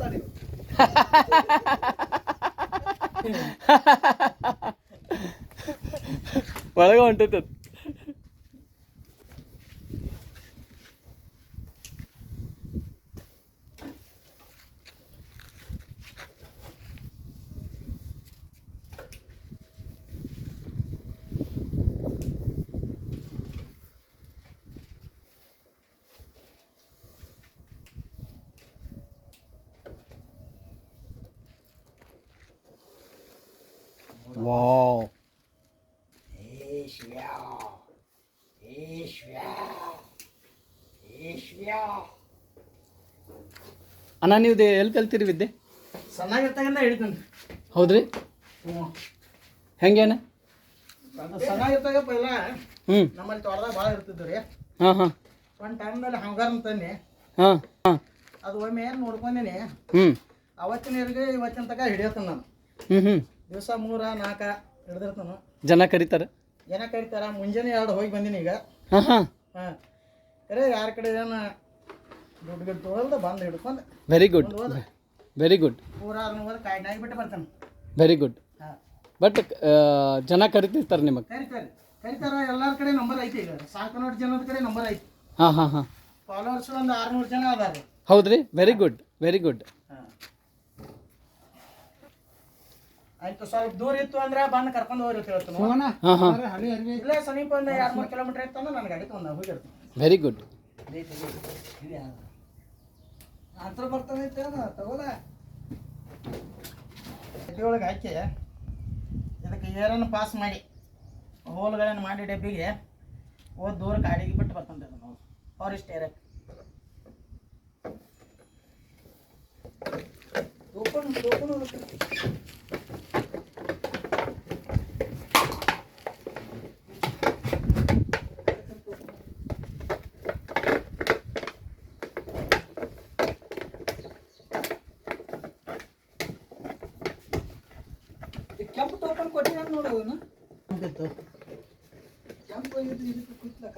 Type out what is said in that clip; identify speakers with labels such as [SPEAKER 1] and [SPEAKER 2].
[SPEAKER 1] ತಡಿ
[SPEAKER 2] ಒಳಗೆ ಹೊಂಟೈತೆ ವಾವ್ ಅಣ್ಣ ನೀವು ಎಲ್ಲಿ ಕಲ್ತೀರಿ ವಿದ್ಯೆ?
[SPEAKER 1] ಸಣ್ಣಾಗಿರ್ತಾಗಿಂದ ಹಿಡಿತೇನೆ.
[SPEAKER 2] ಹೌದ್ರಿ? ಹೆಂಗೇನ?
[SPEAKER 1] ಸಣ್ಣಾಗಿರ್ತಾಗ ಪೈಲ ನಮ್ಮಲ್ಲಿ ತೋಟದಾಗ ಭಾಳ ಇರ್ತಿದ್ವಿ ರೀ.
[SPEAKER 2] ಹಾಂ ಹಾಂ.
[SPEAKER 1] ಒಂದು ಟೈಮ್ನಲ್ಲಿ ಹಂಗಾರ ಅಂತಂದು
[SPEAKER 2] ಹಾಂ ಹಾಂ.
[SPEAKER 1] ಅದು ಒಮ್ಮೆ ಏನು ನೋಡ್ಕೊಂಡೀನಿ. ಅವತ್ತಿನ ಹಿಡಿಗೆ ಇವತ್ತಿನ ತನಕ ಹಿಡಿಯತ್ತಾನ ನಾನು. ದಿವಸ 3-4 ಹಿಡ್ದಿರ್ತಾನು.
[SPEAKER 2] ಜನ ಕರೀತಾರೆ?
[SPEAKER 1] ಜನ ಕರೀತಾರ. ಮುಂಜಾನೆ 2 ಹೋಗಿ ಬಂದೀನಿ ಈಗ.
[SPEAKER 2] ಹಾಂ ಹಾಂ.
[SPEAKER 1] ಹಾಂ ಕರೆ ಯಾರ ಕಡೆ ಏನು ದುಡ್ಡು ಗಿಡ್ಡು ತೊಗೊಳ್ದ ಬಂದು ಹಿಡ್ಕೊಂಡು.
[SPEAKER 2] Very good very good.
[SPEAKER 1] ಪೂರ ಅದನ್ನ ಹೋದ ಕಾಯ್ನಾಗಿ ಬಿಟ್ಟು ಬರ್ತಾನೆ.
[SPEAKER 2] Very good.
[SPEAKER 1] ಹಾಂ
[SPEAKER 2] ಬಟ್ ಜನ ಕರಿತಿರ್ತಾರೆ ನಿಮಗೆ?
[SPEAKER 1] ಕರಿತಾರ. ಎಲ್ಲರ ಕಡೆ ನಂಬರ್ ಐತಿ ಈಗ. ಸಾಕನೋಟ್ ಜನದ ಕಡೆ ನಂಬರ್ ಐತಿ.
[SPEAKER 2] ಹಾಂ ಹಾಂ ಹಾಂ.
[SPEAKER 1] ಫಾಲೋವರ್ಸ್ ಒಂದು 600 ಜನ ಅದಾರೆ.
[SPEAKER 2] ಹೌದ್ರಿ? Very good very good.
[SPEAKER 1] ಹಾಂ ಆಯ್ತು. ಸ್ವಲ್ಪ ದೂರ ಇತ್ತು ಅಂದ್ರೆ ಬಂದು ಕರ್ಕೊಂಡು ಹೋಗಿ ಹೇಳ್ತೀನಿ.
[SPEAKER 2] ಹಾಂ ಹಾಂ.
[SPEAKER 1] ಇಲ್ಲೇ ಸಮೀಪ ಒಂದು 2-3 ಕಿಲೋಮೀಟರ್ ಇತ್ತು ನನ್ನ ಗಾಡಿ ತೊಗೊಂಡು ಹೋಗಿರ್ತೀನಿ.
[SPEAKER 2] Very good.
[SPEAKER 1] ಅಂತರ ಬರ್ತಾನೆ ತಗೋದ ಒಳಗೆ ಹಾಕಿ ಇದಕ್ಕೆ ಏರನ್ನು ಪಾಸ್ ಮಾಡಿ ಹೋಲ್ಗಳನ್ನು ಮಾಡಿ ಡಬ್ಬಿಗೆ ಹೋದ ದೂರ ಗಾಡಿಗೆ ಬಿಟ್ಟು ಬರ್ತಂತೆ ನಾವು ಫಾರೆಸ್ಟ್ ಏರಿಯಾ. ಕೆಂಪು ಟೋಪನ್ ಕೊಟ್ಟಿಲ್ಲ ನೋಡು. ಕೆಂಪು ಇದಕ್ಕೆ ಕುತ್ತಲಕ್ಕ